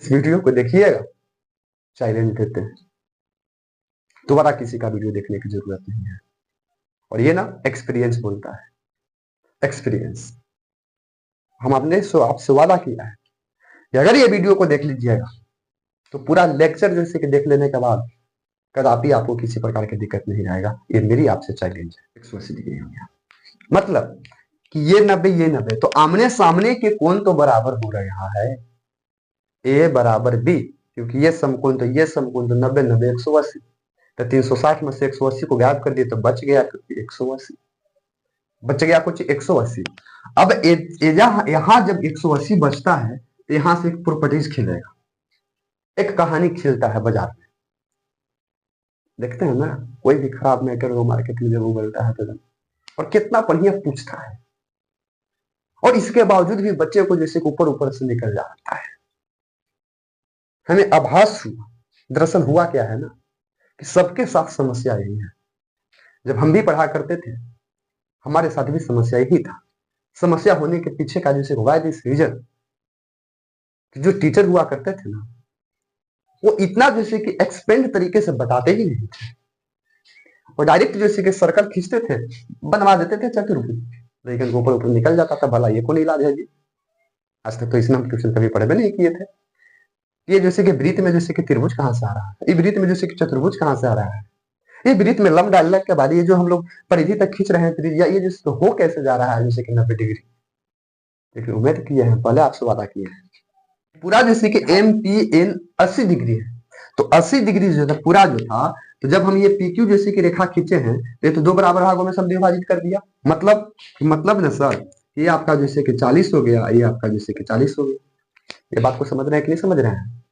इस वीडियो को देखिएगा, चैलेंज देते हैं, दोबारा किसी का वीडियो देखने की जरूरत नहीं है। और ये ना एक्सपीरियंस बोलता है, एक्सपीरियंस। हम आपने आपसे वादा किया है कि अगर ये वीडियो को देख लीजिएगा तो पूरा लेक्चर जैसे कि देख लेने के बाद कदापि आपको किसी प्रकार की दिक्कत नहीं आएगा। ये मेरी आपसे चैलेंज है। 180 डिग्री हो गया, मतलब कि ये 90 ये 90, तो आमने सामने के कोण तो बराबर हो रहा है, ए बराबर बी, क्योंकि ये समकोण तो ये समकोण तो 90 90 180, तो 360 में से 180 को गायब कर दिए तो बच गया 180, बच गया कुछ 180। अब यहाँ जब 180 बचता है तो यहाँ से एक प्रॉपर्टीज खिलेगा, एक कहानी खिलता है बाजार में। देखते हैं ना, कोई भी खराब मैटर हो मार्केट में जब उगलता है तो, और कितना बढ़िया पूछता है, और इसके बावजूद भी बच्चे को जैसे ऊपर ऊपर से निकल जाता है। हमें आभास हुआ, दरअसल हुआ क्या है ना कि सबके साथ समस्या यही है। जब हम भी पढ़ा करते थे हमारे साथ भी समस्या यही था। समस्या होने के पीछे का जैसे वाई दिस रीजन, जो टीचर हुआ करते थे ना, वो इतना जैसे कि एक्सपेंड तरीके से बताते ही नहीं थे, और डायरेक्ट जैसे कि सर्कल खींचते थे, बनवा देते थे चतुर्भुज, लेकिन ऊपर ऊपर निकल जाता था। भला ये कौन इलाज है जी? आज तक तो इसमें हम ट्यूशन कभी पढ़े भी नहीं किए थे। ये जैसे कि वृत्त में जैसे कि त्रिभुज कहां से आ रहा है, ये वृत्त में जैसे कि चतुर्भुज कहां से आ रहा है, ये वृत्त में लंब डालने के बाद ये जो हम लोग परिधि तक खींच रहे हैं त्रिज्या, ये जैसे तो हो कैसे जा रहा है जैसे कि 90 डिग्री। लेकिन उम्मीद किए हैं, पहले आपसे वादा किए हैं, पूरा जैसे कि एम पी एन 80 डिग्री है, तो 80 डिग्री जो था पूरा जो था, तो जब हम ये पी क्यू जैसे कि रेखा खींचे हैं तो ये तो दो बराबर भागों में सब विभाजित कर दिया। मतलब ना सर, ये आपका जैसे कि 40 हो गया, ये आपका जैसे कि 40 हो गया। ये बात को समझ रहे हैं कि नहीं समझ रहे हैं?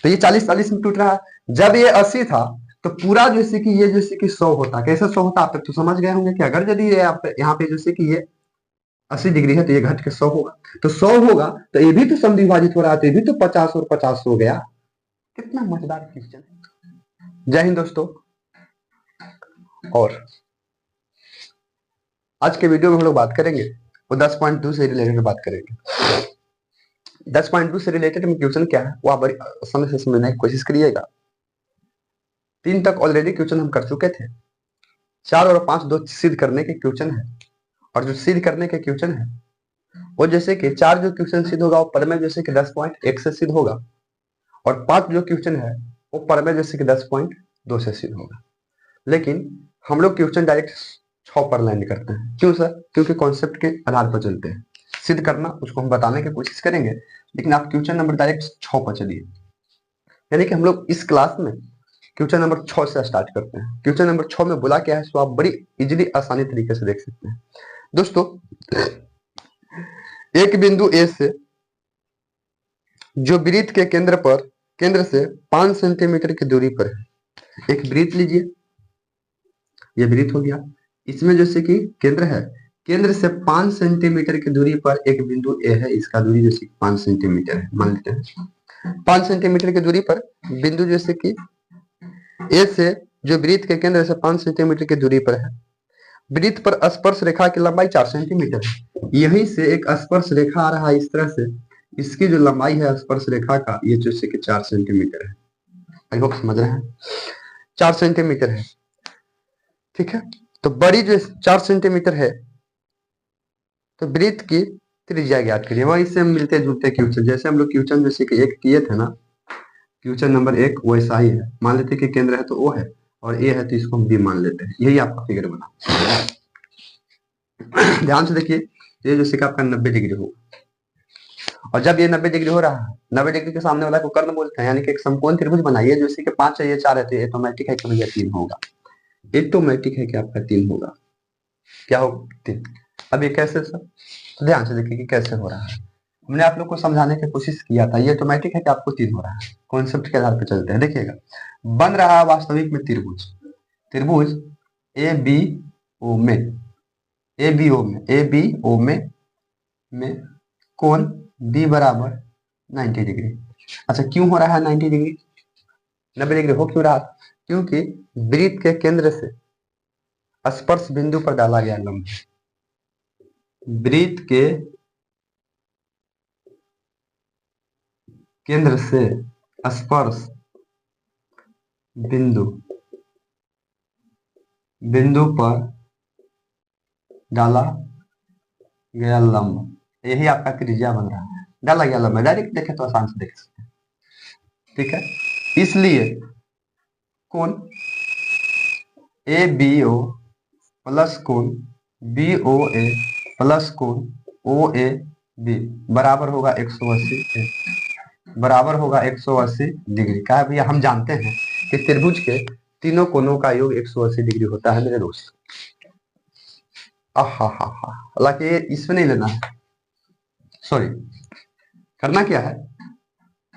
तो ये 40 में टूट रहा है। जब ये 80 था तो पूरा जैसे कि ये जैसे कि 100 होता। कैसे 100 होता आप तक तो समझ गए होंगे कि अगर यदि ये यहाँ पे जैसे कि ये 80 डिग्री है तो ये घट के 100 होगा, तो 100 होगा तो ये भी तो समविभाजित हो रहा है, तो ये भी तो 50 और 50 हो गया। कितना मजेदार क्वेश्चन है। जय हिंद दोस्तों। और आज के वीडियो में हम लोग बात करेंगे वो 10.2 से रिलेटेड बात करेंगे। 10.2 से रिलेटेड में क्वेश्चन क्या है वो आप बड़ी आसानी से समझने की कोशिश करिएगा। 3 तक ऑलरेडी क्वेश्चन हम कर चुके थे, 4 और 5 दो सिद्ध करने के क्वेश्चन है, और जो सिद्ध करने के क्वेश्चन है वो जैसे कि 4 जो क्वेश्चन सिद्ध होगा वो पर में जैसे कि 10.1 से सिद्ध होगा, और 5 जो क्वेश्चन है वो पर में जैसे कि 10.2 से सिद्ध होगा। लेकिन हम लोग क्वेश्चन डायरेक्ट 6 पर लैंड करते हैं। क्यों सर? क्योंकि कॉन्सेप्ट के आधार पर चलते हैं। सिद्ध करना उसको हम बताने की कोशिश करेंगे, लेकिन आप क्वेश्चन नंबर डायरेक्ट 6 पर चलिए। यानी कि हम लोग इस क्लास में क्वेश्चन नंबर 6 से स्टार्ट करते हैं। क्वेश्चन नंबर 6 में बोला क्या है सो आप बड़ी इजीली आसानी तरीके से देख सकते हैं। दोस्तों, एक बिंदु ए से जो वृत्त के केंद्र से 5 सेंटीमीटर की दूरी पर है, एक वृत्त लीजिए, ये वृत्त हो गया। इसमें जैसे कि केंद्र है, केंद्र से 5 सेंटीमीटर की दूरी पर एक बिंदु ए है, इसका दूरी जैसे 5 सेंटीमीटर है, मान लेते हैं 5 सेंटीमीटर की दूरी पर बिंदु जैसे कि ए से जो वृत्त के केंद्र से 5 सेंटीमीटर की दूरी पर है, वृत्त पर स्पर्श रेखा की लंबाई 4 सेंटीमीटर है। यहीं से एक स्पर्श रेखा आ रहा है इस तरह से, इसकी जो लंबाई है स्पर्श रेखा का ये जैसे कि 4 सेंटीमीटर है। आई होप समझ रहे हैं, 4 सेंटीमीटर है, ठीक है। तो बड़ी जो 4 सेंटीमीटर है, तो वृत्त की त्रिज्या ज्ञात करिए। वहीं से मिलते जुलते क्वेश्चन, जैसे हम लोग क्वेश्चन जैसे कि एक किए थे ना, क्वेश्चन नंबर 1 वैसा ही है। मान लेते कि केंद्र है तो ओ है, और ए है तो इसको हम बी मान लेते हैं। यही आपका फिगर बना। ध्यान से देखिए, ये जैसे कि आपका 90 डिग्री होगा, और जब ये 90 डिग्री हो रहा है, 90 डिग्री के सामने वाला को कर्ण बोलते हैं, यानी कि एक समकोण त्रिभुज बनाइए जैसे कि 5 है, ये 4 है, तो ऑटोमेटिक है कि भैया 3 होगा। ऑटोमेटिक है कि आपका 3 होगा। क्या होगा? 3। अब ये कैसे सर? तो ध्यान से देखिए कि कैसे हो रहा है। हमने आप लोग को समझाने की कोशिश किया था, ये ऑटोमेटिक है कि आपको 3 हो रहा है। कॉन्सेप्ट के आधार पर चलते हैं। देखिएगा, बन रहा है वास्तविक में त्रिभुज, त्रिभुज ए बी ओ में, ए बी ओ में, ए बी ओ में कोण बी बराबर 90 डिग्री। अच्छा, क्यों हो रहा है 90 डिग्री? 90 डिग्री हो क्यों रहा? क्योंकि वृत्त के केंद्र से स्पर्श बिंदु पर डाला गया लंब, वृत्त के केंद्र से स्पर्श बिंदु बिंदु पर डाला गया लंब, यही आपका त्रिज्या बन रहा है। डाला गया लंब डायरेक्ट देखे तो आसान से देख सकते हैं, ठीक है। इसलिए कोण ए बी ओ प्लस कोण बी ओ ए प्लस कोण ओ ए बी बराबर होगा 180 बराबर होगा 180 डिग्री का है भैया। हम जानते हैं कि त्रिभुज के तीनों कोणों का योग 180 डिग्री होता है मेरे दोस्त। हालांकि इसमें नहीं लेना है, सॉरी। करना क्या है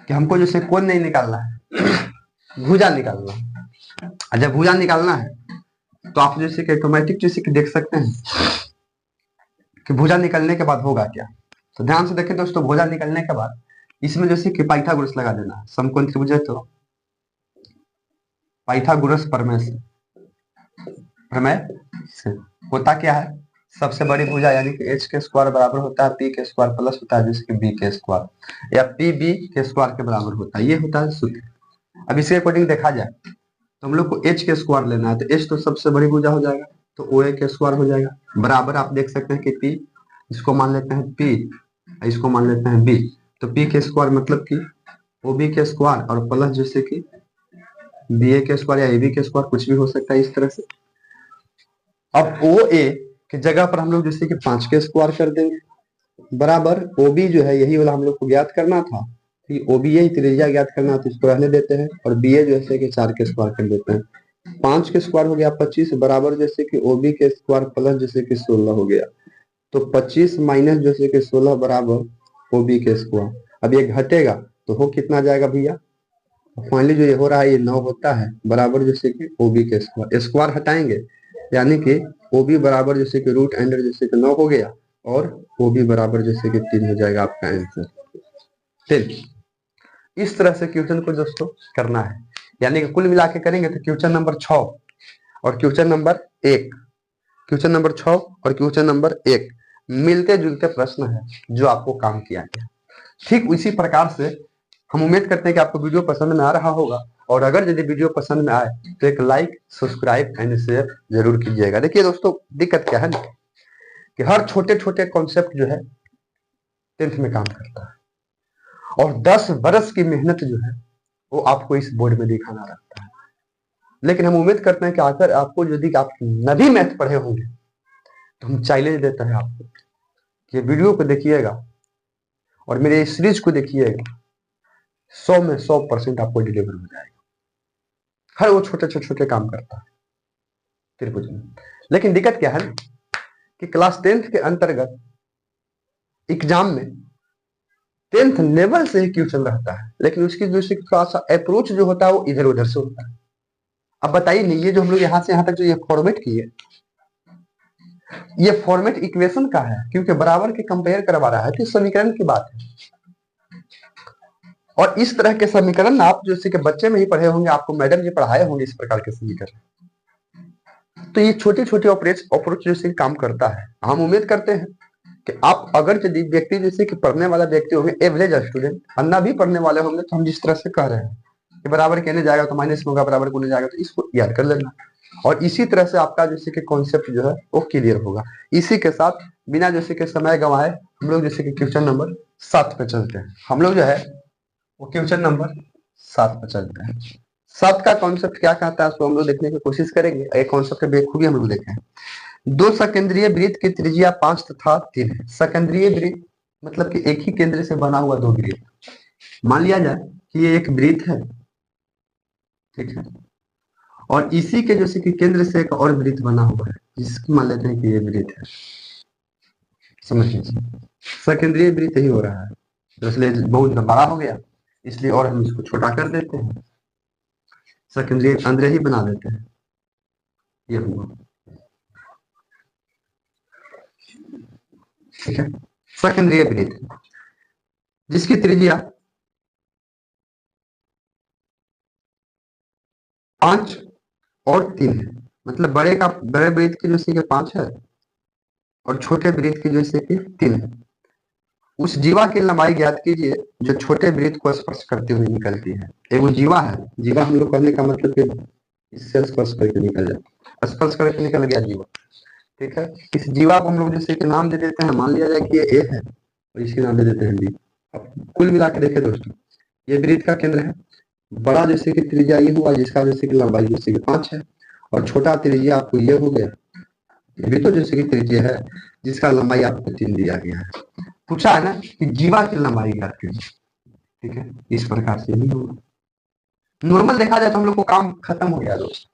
कि हमको जैसे कोण नहीं निकालना है, भुजा निकालना है। जब भुजा निकालना है तो आप जैसे कि ऑटोमेटिक जैसे कि देख सकते हैं कि भुजा निकलने के बाद होगा क्या। तो ध्यान से देखें दोस्तों, भुजा निकलने के बाद इसमें जैसे कि पाइथागोरस लगा देना है। समकोण त्रिभुज है तो पाइथागोरस प्रमेय से होता क्या है, सबसे बड़ी भुजा यानी कि एच के स्क्वायर बराबर होता है पी के स्क्वायर प्लस होता है जैसे कि बी के स्क्वायर या पी बी के स्क्वायर के बराबर होता है, ये होता है सूत्र। अब इसके अकॉर्डिंग देखा जाए तो हम लोग को एच के स्क्वायर लेना है, तो एच तो सबसे बड़ी भुजा हो जाएगा तो ओ ए के स्क्वायर हो जाएगा बराबर आप देख सकते हैं कि पी, इसको मान लेते हैं पी, इसको मान लेते हैं बी, तो पी के स्क्वायर मतलब कि ओ बी के स्क्वायर और प्लस जैसे कि बी ए के स्क्वायर या ए बी के स्क्वायर कुछ भी हो सकता है इस तरह से। अब ओ ए की जगह पर हम लोग जैसे कि 5 के स्क्वायर कर देंगे बराबर ओ बी जो है यही वाला हम लोग को ज्ञात करना था, ओ बी यही त्रिज्या ज्ञात करना था, इसको रहने देते हैं और बी ए जैसे कि 4 के स्क्वायर कर देते हैं। 5 के स्क्वायर हो गया 25 बराबर जैसे कि ओ बी के स्क्वायर प्लस जैसे कि 16 हो गया, तो 25 माइनस जैसे कि 16 बराबर ओ बी के स्क्वायर। अब ये घटेगा तो हो कितना जाएगा भैया, फाइनली जो ये हो रहा है ये 9 होता है बराबर जैसे कि ओ बी के स्क्वायर, स्क्वायर हटाएंगे यानी कि ओ बी बराबर जैसे कि रूट अंडर जैसे कि 9 हो गया और ओ बी बराबर जैसे कि 3 हो जाएगा आपका आंसर 10। इस तरह से क्वेश्चन को दोस्तों करना है, यानी कि कुल मिला के करेंगे तो क्वेश्चन नंबर 6 और क्वेश्चन नंबर 1, क्वेश्चन नंबर 6 और क्वेश्चन नंबर 1 मिलते जुलते प्रश्न है जो आपको काम किया गया। ठीक इसी प्रकार से हम उम्मीद करते हैं कि आपको वीडियो पसंद में आ रहा होगा, और अगर यदि वीडियो पसंद में आए तो एक लाइक सब्सक्राइब एंड शेयर जरूर कीजिएगा। देखिए दोस्तों, दिक्कत क्या है ना कि हर छोटे छोटे कॉन्सेप्ट जो है 10th में काम करता है और 10 बरस की मेहनत जो है वो आपको इस बोर्ड में दिखाना रहता है। लेकिन हम उम्मीद करते हैं कि अगर आपको यदि आप न भी मैथ पढ़े होंगे तो हम चैलेंज देते हैं आपको कि वीडियो को देखिएगा और मेरे इस सीरीज को देखिएगा, 100 में 100% आपको डिलीवर हो जाएगा। हर वो छोटे छोटे काम करता है त्रिभुज में। लेकिन दिक्कत क्या है कि क्लास 10th के अंतर्गत एग्जाम में 10th लेवल से ही क्वेश्चन रहता है, लेकिन उसकी जो थोड़ा सा अप्रोच जो होता है वो इधर उधर से होता है। अब बताइए नहीं, ये जो हम लोग यहाँ से यहाँ तक जो ये फॉर्मेट किए, ये फॉर्मेट इक्वेशन का है क्योंकि बराबर के कंपेयर करवा रहा है, तो समीकरण की बात है। और इस तरह के समीकरण आप जैसे कि बच्चे में ही पढ़े होंगे, आपको मैडम जी पढ़ाए होंगे इस प्रकार के समीकरण, तो ये छोटे छोटे अप्रोच जैसे काम करता है। हम उम्मीद करते हैं कि आप अगर यदि व्यक्ति जैसे कि पढ़ने वाला व्यक्ति होंगे, एवरेज स्टूडेंट अन्ना भी पढ़ने वाले होंगे, तो हम जिस तरह से कह रहे हैं कि बराबर कहने जाएगा तो माइनस में होगा, बराबर कहने जाएगा तो इसको याद कर लेना, और इसी तरह से आपका जैसे कि कॉन्सेप्ट जो है वो क्लियर होगा। इसी के साथ बिना जैसे कि समय गंवाए हम लोग जैसे कि क्वेश्चन नंबर 7 पे चलते हैं। हम लोग जो है वो क्वेश्चन नंबर 7 पे चलते हैं। 7 का कॉन्सेप्ट क्या कहता है उसको हम लोग देखने की कोशिश करेंगे। एक कॉन्सेप्ट बेखूबी हम लोग देखें, दो सकेंद्रीय वृत्त की त्रिज्या 5 तथा 3 है। सकेंद्रीय वृत्त मतलब कि एक ही केंद्र से बना हुआ दो वृत्त। मान लिया जाए कि ये एक वृत्त है, ठीक है, और इसी के जैसे कि केंद्र से एक और वृत्त बना हुआ है जिसको मान लेते हैं कि ये वृत्त है। समझ लीजिए सकेंद्रीय वृत्त ही हो रहा है, तो इसलिए बहुत बड़ा हो गया, इसलिए और हम इसको छोटा कर देते हैं, सकेंद्रीय अंदर ही बना देते हैं। ये हुआ, ठीक है, सकेंद्रीय वृत्त जिसकी त्रिज्या 5 और 3 है, मतलब बड़े वृत्त की जैसे कि 5 है और छोटे वृत्त की जैसे कि 3 है। उस जीवा की लंबाई ज्ञात कीजिए जो छोटे वृत्त को स्पर्श करते हुए निकलती है। एक वो जीवा है, जीवा हम लोग कहने का मतलब कि इससे स्पर्श करके निकल जाए, स्पर्श करके निकल गया जीवा। ठीक है, इस जीवा को हम लोग जैसे कि नाम दे देते हैं, मान लिया जाए कि ये ए है और इसके नाम दे देते हैं बी। अब कुल मिला के देखे दोस्तों, ये वृत्त का केंद्र है। बड़ा जैसे कि त्रिज्या ये हुआ जिसका जैसे कि लंबाई जैसे कि 5 है, और छोटा त्रिज्या आपको ये हो गया, ये भी तो जैसे कि त्रिज्या है जिसका लंबाई आपको 3 दिया गया है। पूछा है ना कि जीवा की लंबाई ज्ञात कीजिए। ठीक है, इस प्रकार से नहीं होगा। नॉर्मल देखा जाए तो हम लोग को काम खत्म हो गया दोस्त,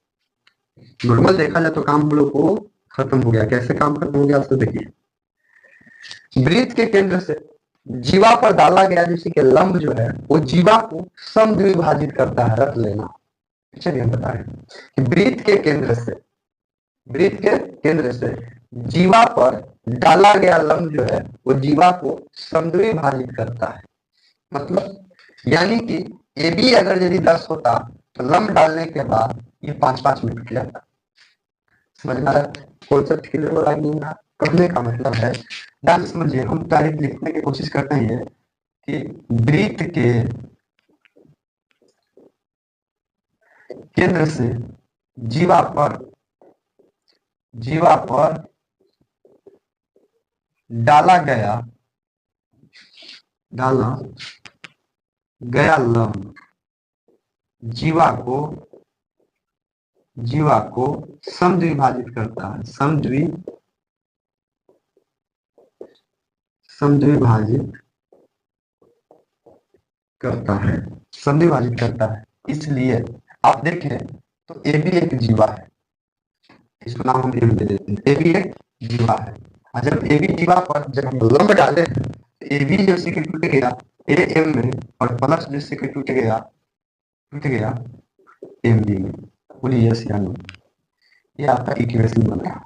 नॉर्मल देखा जाए तो काम हम लोग को खत्म हो गया। कैसे काम खत्म हो गया तो देखिए, वृत्त के केंद्र से जीवा पर डाला गया जैसे कि लंब जो है वो जीवा को समद्विभाजित करता है। रख लेना, चलिए हम बता रहे हैं कि वृत्त के केंद्र से जीवा पर डाला गया लंब जो है वो जीवा को समद्विभाजित करता है। मतलब यानी कि ए बी अगर यदि 10 होता तो लंब डालने के बाद ये 5-5 में टूट जाता। समझ में आ रहा है? कॉन्सेप्ट क्लियर हो रहा है? नहीं? कहने का मतलब है, ध्यान समझिए, हम डायरेक्ट लिखने की कोशिश करते हैं कि वृत्त के केंद्र से जीवा पर डाला गया लंब जीवा को समद्विभाजित करता है। समद्विभाजित करता है। इसलिए आप देखें तो ए बी एक जीवा है, इसको नाम हम एम दे देते हैं। ए बी एक जीवा है, और जब ए बी जीवा पर जब हम लंब डाले ए बी जैसे कि टूट गया ए एम में, और प्लस जैसे कि टूट गया एम बी में। बोलिए यस या नो? ये आपका इक्वेशन बन गया,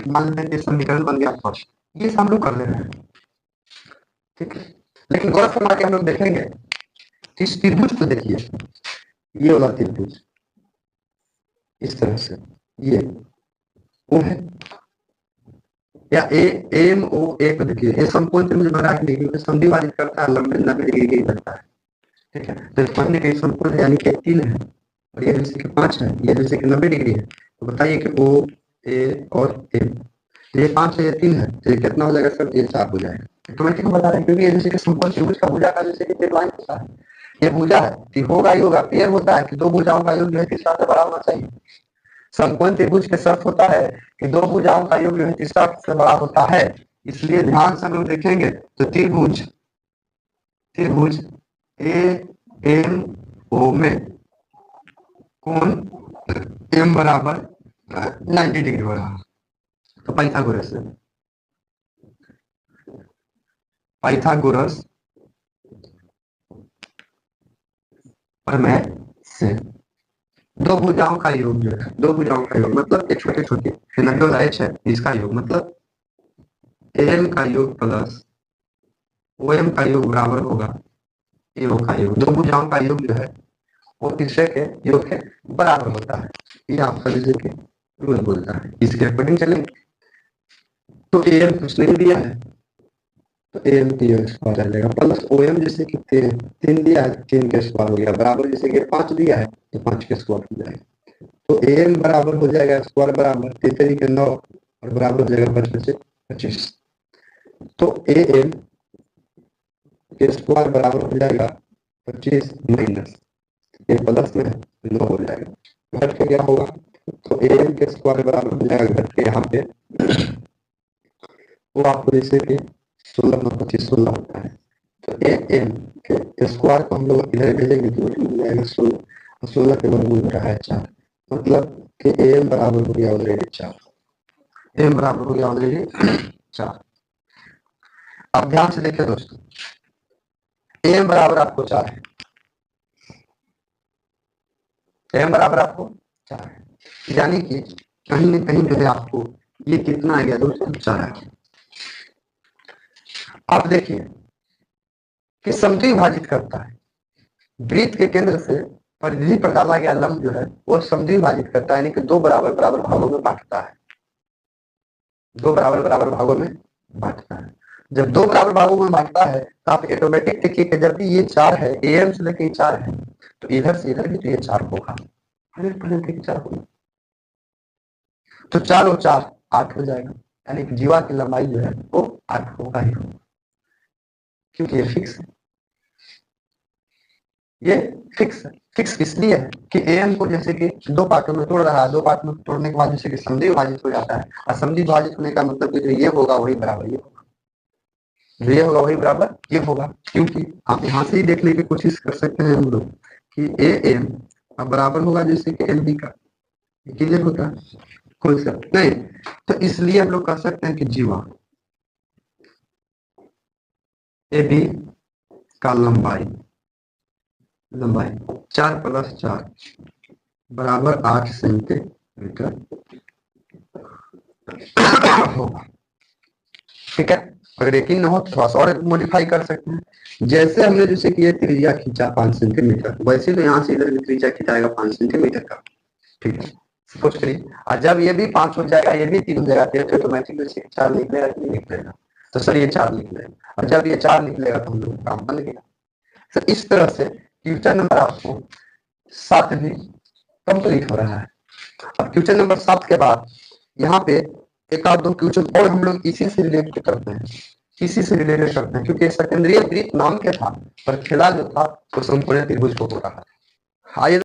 मान लेते हैं समीकरण बन गया फर्स्ट। ये हम लोग कर ले रहे हैं, ठीक है। लेकिन गौर फरमा के हम लोग देखेंगे इस त्रिभुज को, देखिए ये वाला त्रिभुज इस तरह से, ये ओ है या ए एम ओ ए को देखिए, ये समकोण त्रिभुज बना के देखिए, समद्विभाजित करता है, लंबे 90 डिग्री की करता है। ठीक है, तो पढ़ने के समकोण है, यानी कि 3 है और ये जैसे कि 5 है, ये जैसे कि 90 डिग्री है। तो बताइए कि ओ ए और एम, ये 5 है, ये 3 है, तो ये कितना हो जाएगा सर? ये 4 हो जाएगा। ऑटोमेटिक हम बता रहे हैं, क्योंकि ये जैसे कि समकोण त्रिभुज का भुजा का जैसे कि एक लाइन होता है, ये भुजा है कि होगा ही होगा, पेयर होता है कि दो भुजाओं का योग जो है तीसरा से बड़ा होना चाहिए। समकोण त्रिभुज के शर्त होता है कि दो भुजाओं का योग जो है तीसरा से बड़ा होता है। इसलिए ध्यान से हम लोग देखेंगे तो त्रिभुज ए एम ओ में कोण एम बराबर 90 डिग्री हो रहा है। तो पाइथागोरस प्रमेय से दो भुजाओं का योग जो है, दो भुजाओं का योग मतलब एक छोटे छोटे एच है, इसका योग मतलब एम का योग प्लस ओ एम का योग बराबर होगा ए का योग। दो भुजाओं का योग जो है वो तीसरे के योग के बराबर होता है, ये आपका जैसे कि रूल बोलता है। इसके अकॉर्डिंग चलेंगे तो ए एम कुछ नहीं दिया है तो ए एम की स्क्वायर आ जाएगा, प्लस ओ एम जैसे कि 3 दिया है, 3 के स्क्वायर हो गया, बराबर जैसे कि 5 दिया है तो 5 के स्क्वायर हो जाएगा। तो ए एम बराबर हो जाएगा स्क्वायर बराबर 3 तरीके 9 और बराबर हो जाएगा 5 से 25। तो ए एम के स्क्वायर बराबर हो जाएगा 25 माइनस ये प्लस में 9 हो जाएगा। घट के क्या होगा? तो ए एम के स्क्वायर बराबर हो जाएगा घट के यहाँ पे वो आपको जैसे कि 16 में 25 16 होता है। तो ए एम के स्क्वायर को हम लोग इधर भेजेंगे तो मिल जाएगा 16, 16 के वर्गमूल में रहा है 4, मतलब कि ए एम बराबर हो गया ऑलरेडी 4, एम बराबर हो गया ऑलरेडी 4। अब ध्यान से देखिए दोस्तों, एम बराबर आपको 4 है, एम बराबर आपको 4 है, यानी कि कहीं न कहीं जो है आपको ये कितना आ गया दोस्तों? 4 आ गया। आप देखिए कि समद्विभाजित करता है, वृत्त के केंद्र से परिधि पर डाला गया लंब जो है वो समद्विभाजित करता है, यानी कि 2 बराबर बराबर भागों में बांटता है, 2 बराबर बराबर भागों में बांटता है। जब दो बराबर भागों में बांटता है तो आप ऑटोमेटिक देखिए कि जब भी ये 4 है, AM से लेके 4 है, तो इधर से इधर भी तो ये 4 होगा, 100% देखिए 4 होगा। तो 4 और 4 8 हो जाएगा, यानी कि जीवा की लंबाई जो है वो 8 होगा ही होगा, क्योंकि ये फिक्स है। ये फिक्स है। फिक्स इसलिए है कि AM को जैसे कि दो पार्टों में तोड़ रहा है, दो पार्ट में तोड़ने के बाद जैसे कि समद्वि विभाजित हो जाता है, और समद्वि विभाजित होने का मतलब कि जो ये होगा वही बराबर ये होगा, जो ये होगा वही बराबर ये होगा, क्योंकि आप यहाँ से ही देखने की कोशिश कर सकते हैं हम लोग कि AM अब बराबर होगा जैसे कि LB का, क्लियर होता है कोई सा नहीं। तो इसलिए हम लोग कह सकते हैं कि जीवा AB का लंबाई 4 + 4 बराबर 8 सेंटीमीटर होगा। ठीक है, अगर यकीन ना हो तो थोड़ा सा और मॉडिफाई कर सकते हैं। जैसे हमने जैसे कि ये त्रिज्या खींचा 5 सेंटीमीटर, वैसे तो यहाँ से इधर भी त्रिज्या खींचाएगा 5 सेंटीमीटर का। ठीक है, सपोज करिए, और जब ये भी 5 हो जाएगा, ये भी 3 हो जाएगा, तो ऑटोमेटिक जैसे 4 निकलेगा कि नहीं निकलेगा, तो सर ये 4 निकलेगा, और जब ये 4 निकलेगा तो हम लोग काम बन गया। तो इस तरह से क्वेश्चन नंबर आपको 7 भी कंप्लीट हो रहा है। अब क्वेश्चन नंबर 7 के बाद यहाँ पे एक आध दो क्वेश्चन और हम लोग इसी से रिलेटेड करते हैं, इसी से रिलेटेड करते हैं, क्योंकि सेकेंडरी वृत्त नाम के था पर खेला जो था वो संपूर्ण त्रिभुज को हो रहा है। आइए